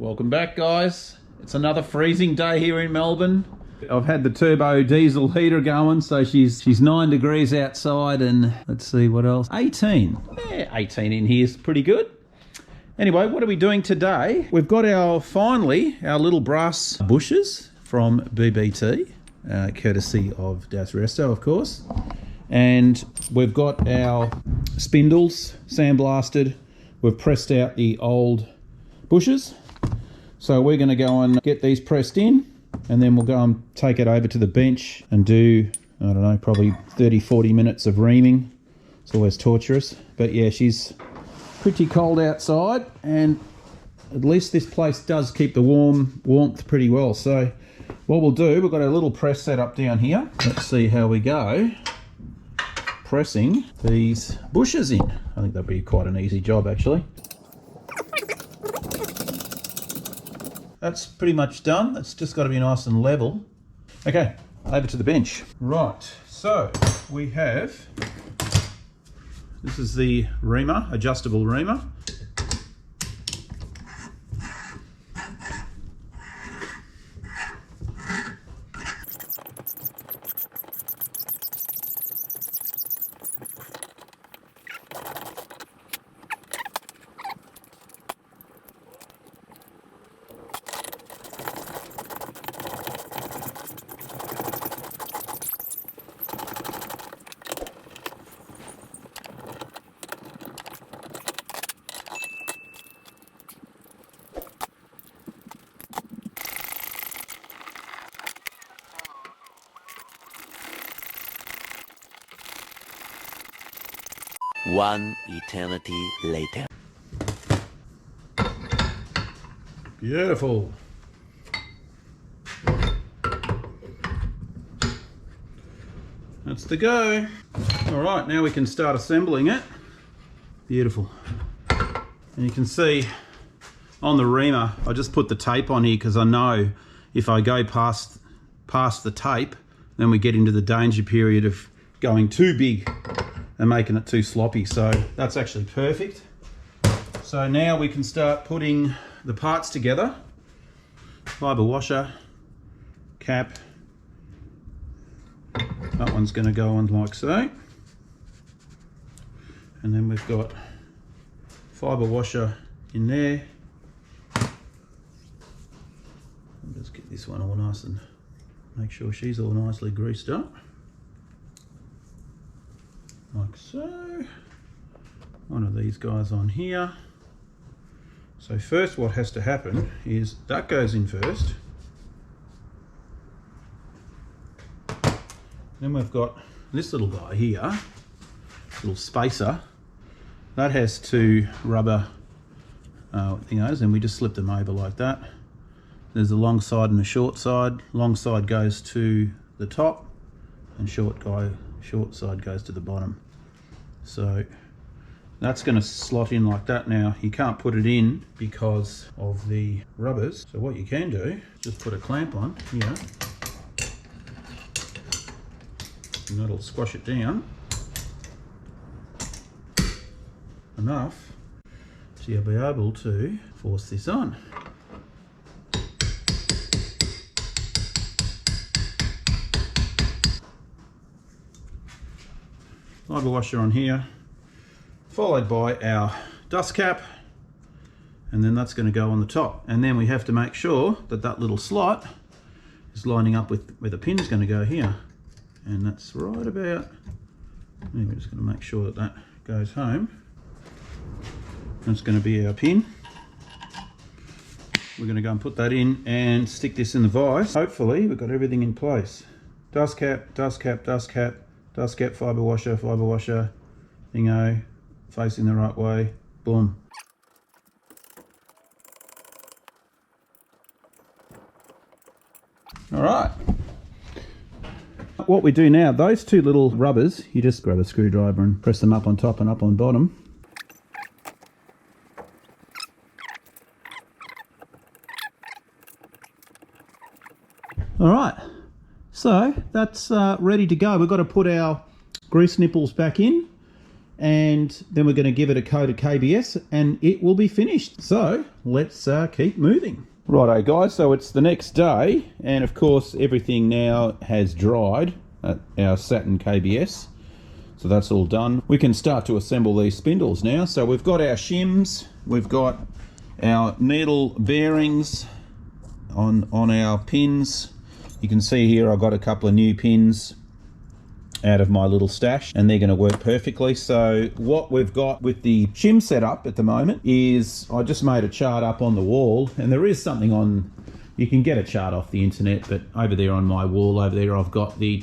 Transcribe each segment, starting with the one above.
Welcome back, guys. It's another freezing day here in Melbourne. I've had the turbo diesel heater going, so she's 9 degrees outside, and let's see what else. 18. Yeah, 18 in here is pretty good. Anyway, what are we doing today? We've got finally our little brass bushes from BBT, courtesy of Das Resto, of course. And we've got our spindles sandblasted. We've pressed out the old bushes. So we're going to go and get these pressed in, and then we'll go and take it over to the bench and do, I don't know, probably 30-40 minutes of reaming. It's always torturous. But yeah, she's pretty cold outside, and at least this place does keep the warmth pretty well. So what we'll do, we've got a little press set up down here. Let's see how we go pressing these bushes in. I think that'd be quite an easy job, actually. That's pretty much done. It's just got to be nice and level. Okay, over to the bench. Right, so we have, this is the reamer, adjustable reamer. One eternity later. Beautiful. That's the go. All right, now we can start assembling it. Beautiful. And you can see on the reamer, I just put the tape on here because I know if I go past the tape, then we get into the danger period of going too big and making it too sloppy. So that's actually perfect. So now we can start putting the parts together. Fibre washer, cap. That one's going to go on like so. And then we've got fibre washer in there. I'll just get this one all nice and make sure she's all nicely greased up. Like so. One of these guys on here. So first what has to happen is that goes in first. Then we've got this little guy here, little spacer. That has two rubber thingos, and we just slip them over like that. There's a long side and a short side. Long side goes to the top, and short side goes to the bottom. So that's going to slot in like that. Now you can't put it in because of the rubbers, so what you can do, just put a clamp on here and that'll squash it down enough so you'll be able to force this on. Fibre washer on here, followed by our dust cap, and then that's going to go on the top. And then we have to make sure that that little slot is lining up with where the pin's going to go here, and that's right about, we're just going to make sure that that goes home. That's going to be our pin. We're going to go and put that in and stick this in the vise. Hopefully we've got everything in place. Dust cap, dust cap, dust cap, dust cap, fibre washer, thingo, facing the right way, boom. All right. What we do now, those two little rubbers, you just grab a screwdriver and press them up on top and up on bottom. All right. So that's ready to go. We've got to put our grease nipples back in, and then we're going to give it a coat of KBS and it will be finished. So let's keep moving. Righto guys, so it's the next day, and of course everything now has dried at our satin KBS. So that's all done. We can start to assemble these spindles now. So we've got our shims, we've got our needle bearings on our pins. You can see here I've got a couple of new pins out of my little stash, and they're going to work perfectly. So what we've got with the shim setup at the moment is I just made a chart up on the wall, and there is something on, you can get a chart off the internet, but over there on my wall over there I've got the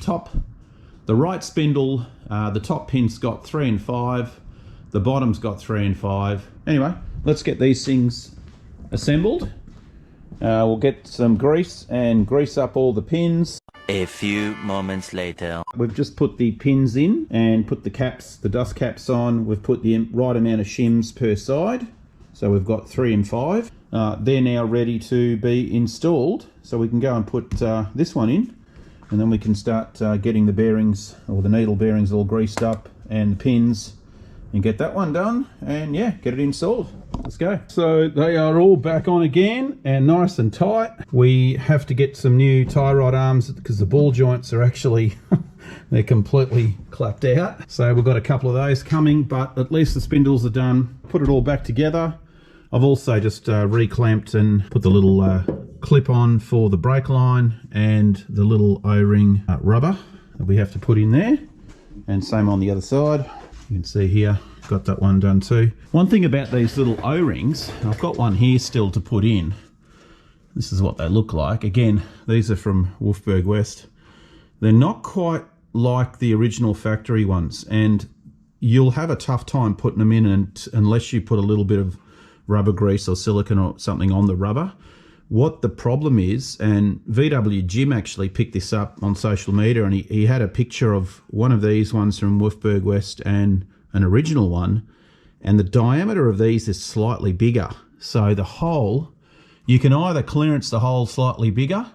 right spindle, the top pin's got 3 and 5, the bottom's got 3 and 5. Anyway, let's get these things assembled. We'll get some grease and grease up all the pins. A few moments later. We've just put the pins in and put the caps, the dust caps on. We've put the right amount of shims per side. So we've got 3 and 5. They're now ready to be installed. So we can go and put this one in, and then we can start getting the bearings, or the needle bearings, all greased up, and the pins, and get that one done, and yeah, get it installed. Let's go. So they are all back on again and nice and tight. We have to get some new Tyrod arms because the ball joints are actually they're completely clapped out. So we've got a couple of those coming, but at least the spindles are done. Put it all back together. I've also just reclamped and put the little clip on for the brake line and the little O-ring rubber that we have to put in there, and same on the other side. You can see here, got that one done too. One thing about these little O-rings, I've got one here still to put in. This is what they look like. Again, these are from Wolfberg West. They're not quite like the original factory ones, and you'll have a tough time putting them in unless you put a little bit of rubber grease or silicone or something on the rubber. What the problem is, and VW Jim actually picked this up on social media, and he had a picture of one of these ones from Wolfberg West and an original one, and the diameter of these is slightly bigger. So the hole, you can either clearance the hole slightly bigger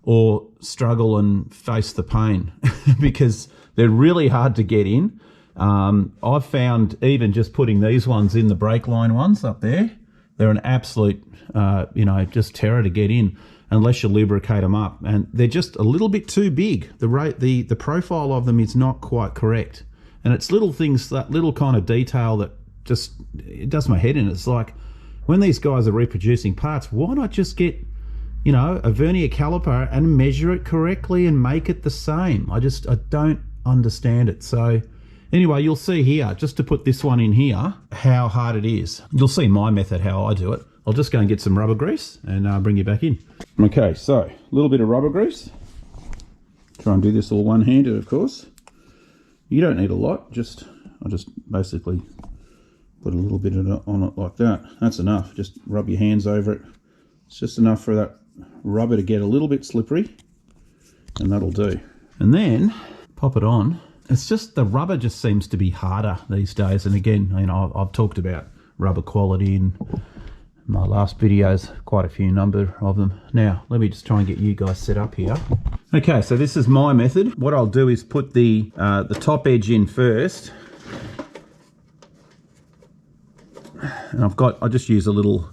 or struggle and face the pain because they're really hard to get in. I've found even just putting these ones in, the brake line ones up there, they're an absolute, just terror to get in unless you lubricate them up. And they're just a little bit too big. The profile of them is not quite correct. And it's little things, that little kind of detail that just, it does my head in. It's like, when these guys are reproducing parts, why not just get, a vernier caliper and measure it correctly and make it the same? I don't understand it. So anyway, you'll see here, just to put this one in here, how hard it is. You'll see my method, how I do it. I'll just go and get some rubber grease and bring you back in. Okay, so a little bit of rubber grease. Try and do this all one-handed, of course. You don't need a lot, I just basically put a little bit of it on it like that. That's enough. Just rub your hands over it. It's just enough for that rubber to get a little bit slippery, and that'll do. And then pop it on. It's just, the rubber just seems to be harder these days. And again, I've talked about rubber quality in my last videos, quite a few number of them. Now, let me just try and get you guys set up here. Okay, so this is my method. What I'll do is put the top edge in first. And I just use a little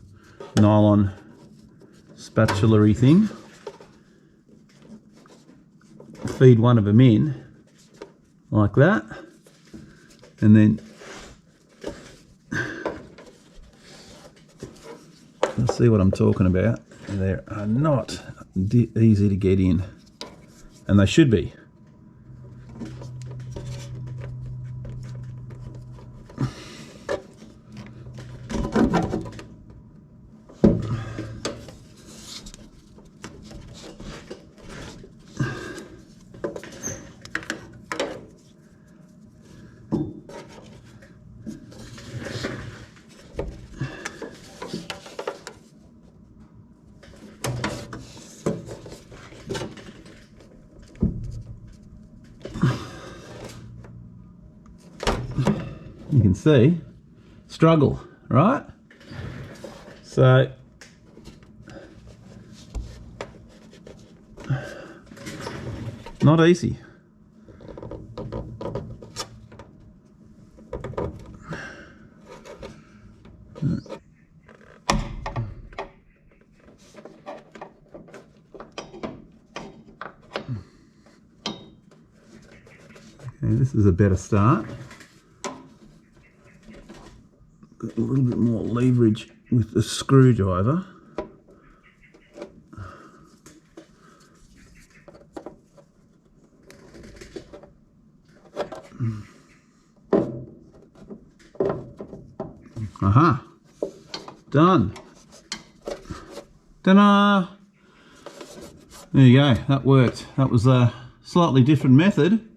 nylon spatula-y thing. Feed one of them in like that, and then let's see what I'm talking about. They are not easy to get in, and they should be. You can see, struggle, right? So not easy. Okay, this is a better start. Got a little bit more leverage with the screwdriver. Aha! Done. Ta-da! There you go, that worked. That was a slightly different method,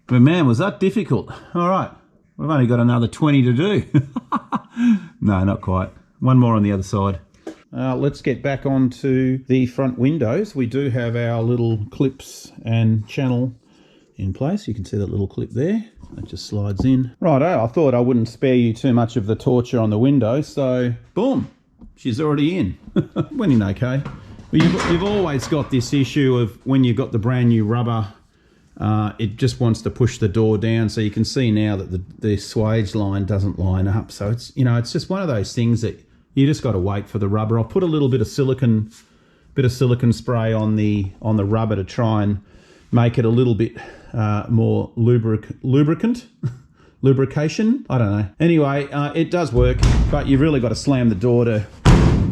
but man, was that difficult. All right, we've only got another 20 to do. No, not quite. One more on the other side. Let's get back onto the front windows. We do have our little clips and channel in place. You can see that little clip there. That just slides in. Righto, I thought I wouldn't spare you too much of the torture on the window, so boom, she's already in. Went in okay. Well, you've always got this issue of when you've got the brand new rubber, it just wants to push the door down. So you can see now that the swage line doesn't line up. So it's, you know, it's just one of those things that you just got to wait for the rubber. I'll put a little bit of silicone spray on the rubber to try and make it a little bit more lubrication. I don't know. Anyway, it does work, but you've really got to slam the door to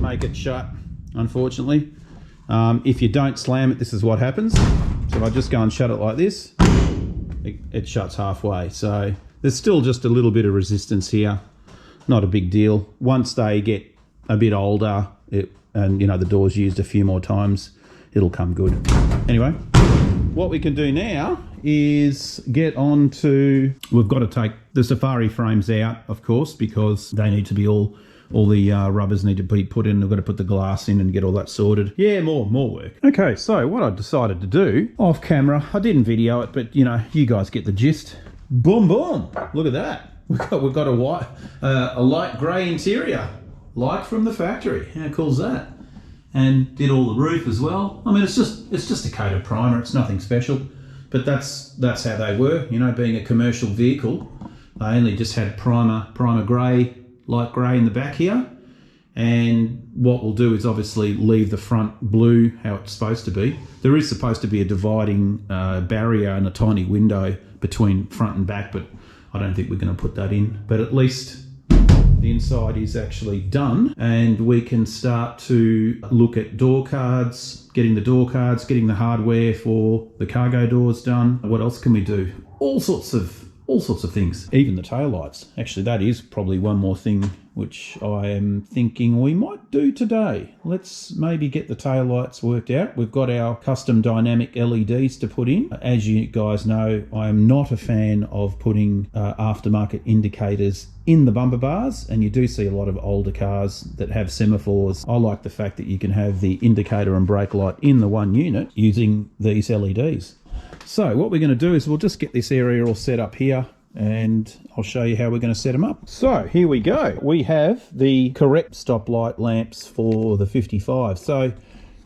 make it shut, unfortunately. If you don't slam it, this is what happens. So if I just go and shut it like this, it shuts halfway. So there's still just a little bit of resistance here. Not a big deal. Once they get a bit older, and you know the door's used a few more times, it'll come good. Anyway, what we can do now is get on to, we've got to take the safari frames out, of course, because they need to be all the rubbers need to be put in. We've got to put the glass in and get all that sorted. Yeah, more work. Okay, so what I decided to do off camera, I didn't video it, but you know, you guys get the gist. Boom, boom. Look at that. We've got a light grey interior, like from the factory. How cool is that? And did all the roof as well. I mean, it's just a coat of primer. It's nothing special, but that's how they were. You know, being a commercial vehicle, they only just had primer grey, light grey in the back here. And what we'll do is obviously leave the front blue how it's supposed to be. There is supposed to be a dividing barrier and a tiny window between front and back, but I don't think we're going to put that in. But at least the inside is actually done, and we can start to look at door cards, getting the hardware for the cargo doors done. What else can we do? All sorts of things. Even the tail lights. Actually, that is probably one more thing which I am thinking we might do today. Let's maybe get the tail lights worked out. We've got our custom dynamic LEDs to put in. As you guys know, I am not a fan of putting aftermarket indicators in the bumper bars, and you do see a lot of older cars that have semaphores. I like the fact that you can have the indicator and brake light in the one unit using these LEDs. So what we're going to do is we'll just get this area all set up here, and I'll show you how we're going to set them up. So here we go. We have the correct stoplight lamps for the 55. So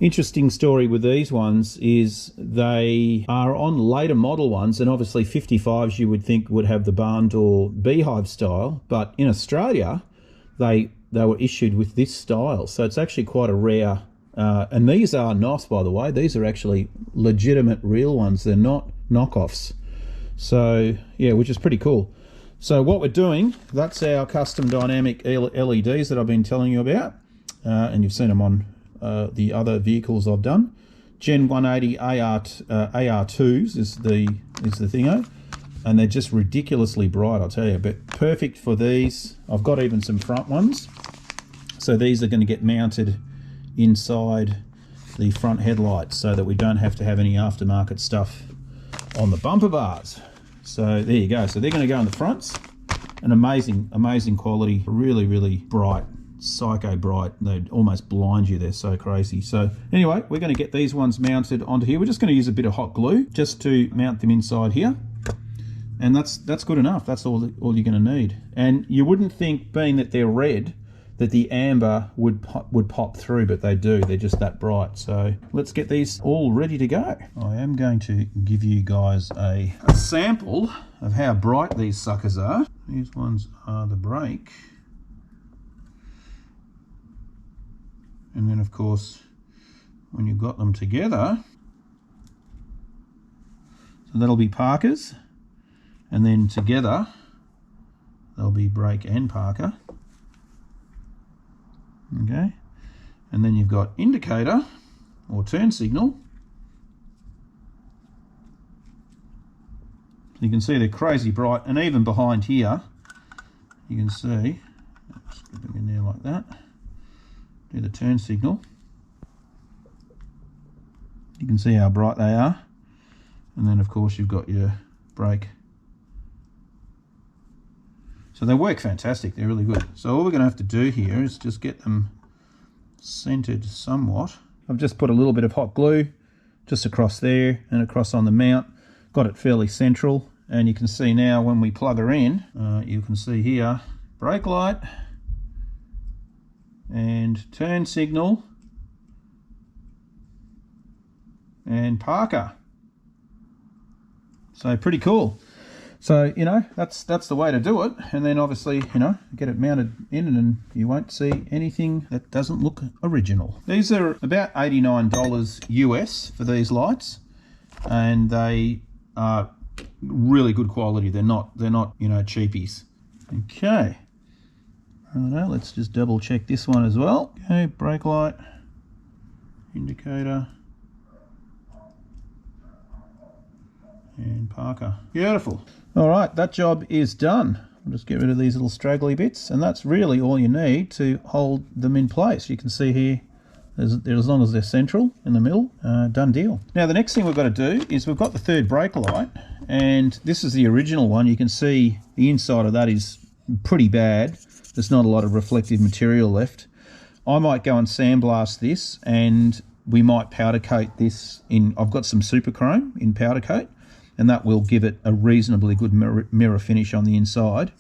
interesting story with these ones is they are on later model ones, and obviously 55s you would think would have the barn door beehive style, but in Australia they were issued with this style. So it's actually quite a rare, and these are nice, by the way. These are actually legitimate real ones. They're not knockoffs. So yeah, which is pretty cool. So what we're doing, that's our custom dynamic LEDs that I've been telling you about, and you've seen them on the other vehicles I've done. Gen 180 AR2s is the thingo, and they're just ridiculously bright, I'll tell you, but perfect for these. I've got even some front ones, so these are going to get mounted inside the front headlights so that we don't have to have any aftermarket stuff on the bumper bars. So there you go. So they're going to go in the fronts, and amazing quality, really bright, psycho bright. They almost blind you, they're so crazy. So anyway, we're going to get these ones mounted onto here. We're just going to use a bit of hot glue just to mount them inside here, and that's good enough. That's all you're going to need. And you wouldn't think, being that they're red, that the amber would pop through, but they do. They're just that bright. So let's get these all ready to go. I am going to give you guys a sample of how bright these suckers are. These ones are the brake. And then of course, when you've got them together, so that'll be Parker's. and then together they'll be brake and parker. Okay, and then you've got indicator or turn signal. So you can see they're crazy bright, and even behind here you can see, just put them in there like that, do the turn signal. You can see how bright they are, and then of course you've got your brake. So they work fantastic, they're really good. So all we're going to have to do here is just get them centered somewhat. I've just put a little bit of hot glue just across there and across on the mount. Got it fairly central, and you can see now when we plug her in, you can see here brake light and turn signal and parker. So pretty cool. So, you know, that's the way to do it. And then obviously, you know, get it mounted in and you won't see anything that doesn't look original. These are about $89 US for these lights, and they are really good quality. They're not, you know, cheapies. Okay. Righto, let's just double check this one as well. Okay, brake light, indicator, and parker. Beautiful. All right, that job is done. I'll just get rid of these little straggly bits, and that's really all you need to hold them in place. You can see here, as long as they're central in the middle, done deal. Now the next thing we've got to do is we've got the third brake light, and this is the original one. You can see the inside of that is pretty bad. There's not a lot of reflective material left. I might go and sandblast this, and we might powder coat this in, I've got some super chrome in powder coat, and that will give it a reasonably good mirror finish on the inside.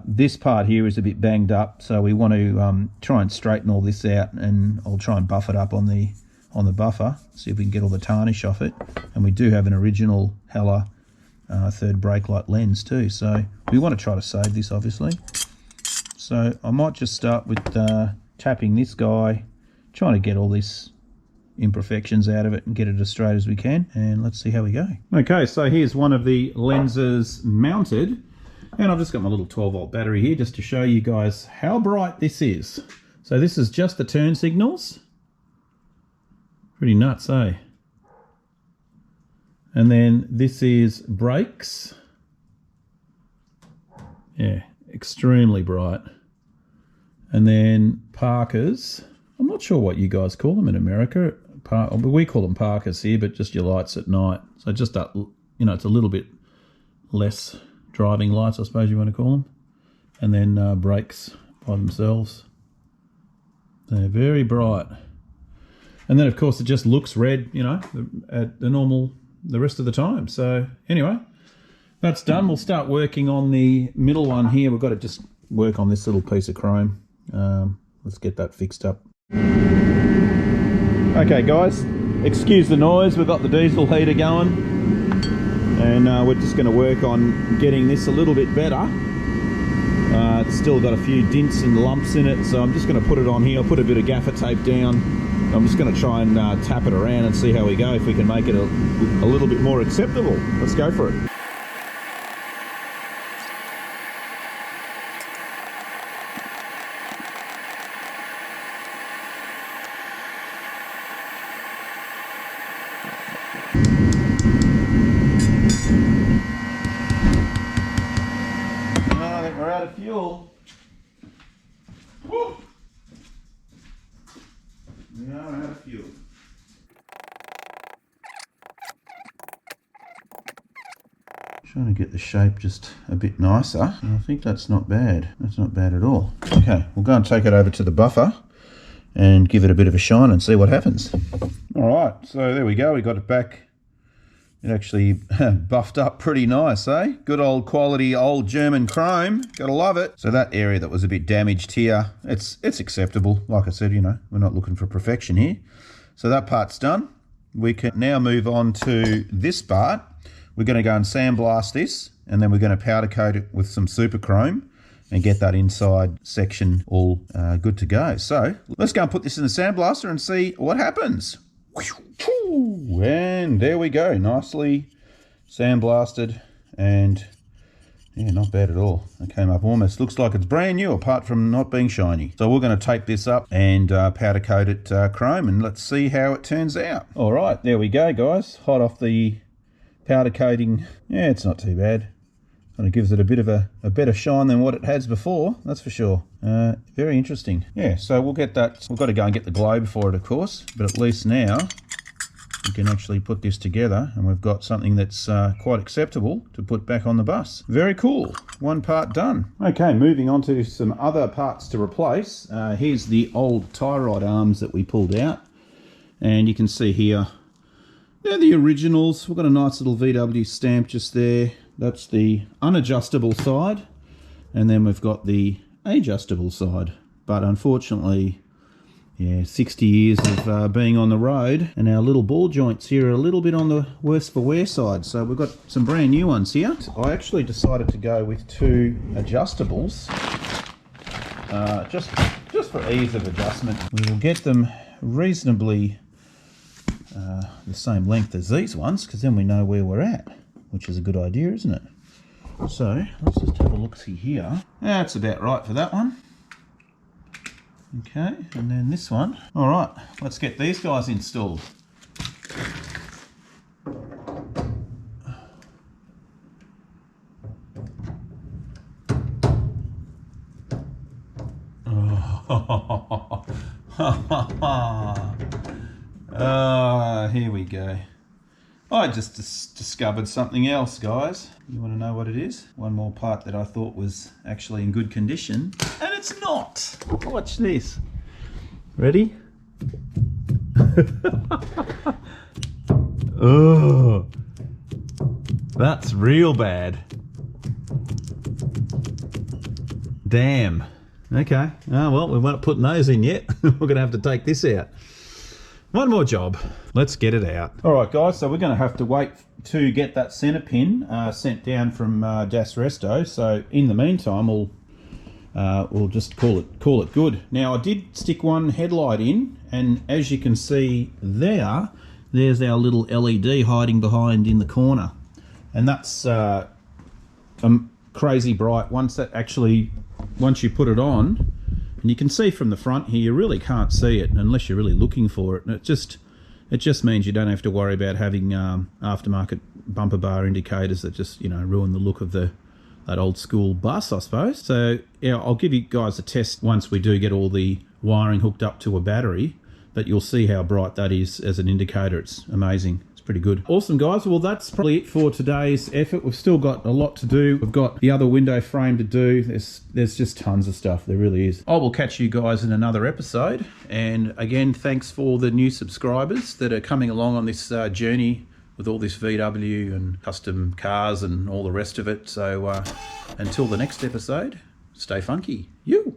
This part here is a bit banged up, so we want to try and straighten all this out, and I'll try and buff it up on the buffer, see if we can get all the tarnish off it. And we do have an original Hella third brake light lens too, so we want to try to save this obviously. So I might just start with tapping this guy, trying to get all this imperfections out of it and get it as straight as we can, and let's see how we go. Okay, so here's one of the lenses mounted, and I've just got my little 12-volt battery here just to show you guys how bright this is. So this is just the turn signals. Pretty nuts, eh? And then this is brakes. Yeah, extremely bright. And then parkers. I'm not sure what you guys call them in America. We call them parkers here, but just your lights at night. So just that, you know, it's a little bit less driving lights, I suppose you want to call them. And then brakes by themselves. They're very bright. And then of course it just looks red, you know, at the rest of the time. So anyway, that's done. We'll start working on the middle one here. We've got to just work on this little piece of chrome. Let's get that fixed up. Okay guys, excuse the noise, we've got the diesel heater going, and we're just going to work on getting this a little bit better. It's still got a few dints and lumps in it, so I'm just going to put it on here. I'll put a bit of gaffer tape down. I'm just going to try and tap it around and see how we go, if we can make it a little bit more acceptable. Let's go for it. We're out of fuel. Woo! We are out of fuel. Trying to get the shape just a bit nicer. I think that's not bad. That's not bad at all. Okay, we'll go and take it over to the buffer and give it a bit of a shine and see what happens. All right, so there we go. We got it back. It actually buffed up pretty nice, eh? Good old quality old German chrome. Gotta love it. So that area that was a bit damaged here, it's acceptable. Like I said, you know, we're not looking for perfection here. So that part's done. We can now move on to this part. We're gonna go and sandblast this, and then we're gonna powder coat it with some super chrome and get that inside section all good to go. So let's go and put this in the sandblaster and see what happens. And there we go, nicely sandblasted and yeah, not bad at all. It came up almost, looks like it's brand new apart from not being shiny. So we're going to take this up and powder coat it chrome, and let's see how it turns out. All right, there we go, guys. Hot off the powder coating. Yeah, it's not too bad. Kind of gives it a bit of a better shine than what it has before, that's for sure. Very interesting. Yeah, so we'll get that. We've got to go and get the globe for it, of course, but at least now we can actually put this together and we've got something that's quite acceptable to put back on the bus. Very cool. One part done. Okay, moving on to some other parts to replace. Here's the old Tyrod arms that we pulled out, and you can see here they're the originals. We've got a nice little VW stamp just there. That's the unadjustable side, and then we've got the adjustable side. But unfortunately, yeah, 60 years of being on the road, and our little ball joints here are a little bit on the worse for wear side. So we've got some brand new ones here. I actually decided to go with 2 adjustables, just for ease of adjustment. We will get them reasonably the same length as these ones, because then we know where we're at, which is a good idea, isn't it? So let's just have a look-see here. That's about right for that one. Okay, and then this one. All right, let's get these guys installed. Here we go. I just discovered something else, guys. You want to know what it is? One more part that I thought was actually in good condition, and it's not. Watch this. Ready? Oh, that's real bad. Damn. Okay. Oh, well, we weren't putting those in yet. We're going to have to take this out. One more job. Let's get it out. All right, guys, so we're going to have to wait to get that center pin sent down from Das Resto. So in the meantime, we'll just call it good. Now, I did stick one headlight in, and as you can see there's our little LED hiding behind in the corner, and that's crazy bright. Once you put it on, and you can see from the front here, you really can't see it unless you're really looking for it. And it just means you don't have to worry about having aftermarket bumper bar indicators that just, you know, ruin the look of that old school bus, I suppose. So yeah, I'll give you guys a test once we do get all the wiring hooked up to a battery, but you'll see how bright that is as an indicator. It's amazing. Pretty good. Awesome, guys. Well, that's probably it for today's effort. We've still got a lot to do. We've got the other window frame to do. There's just tons of stuff. There really is. I will catch you guys in another episode. And again, thanks for the new subscribers that are coming along on this journey with all this VW and custom cars and all the rest of it. So until the next episode, stay funky. You.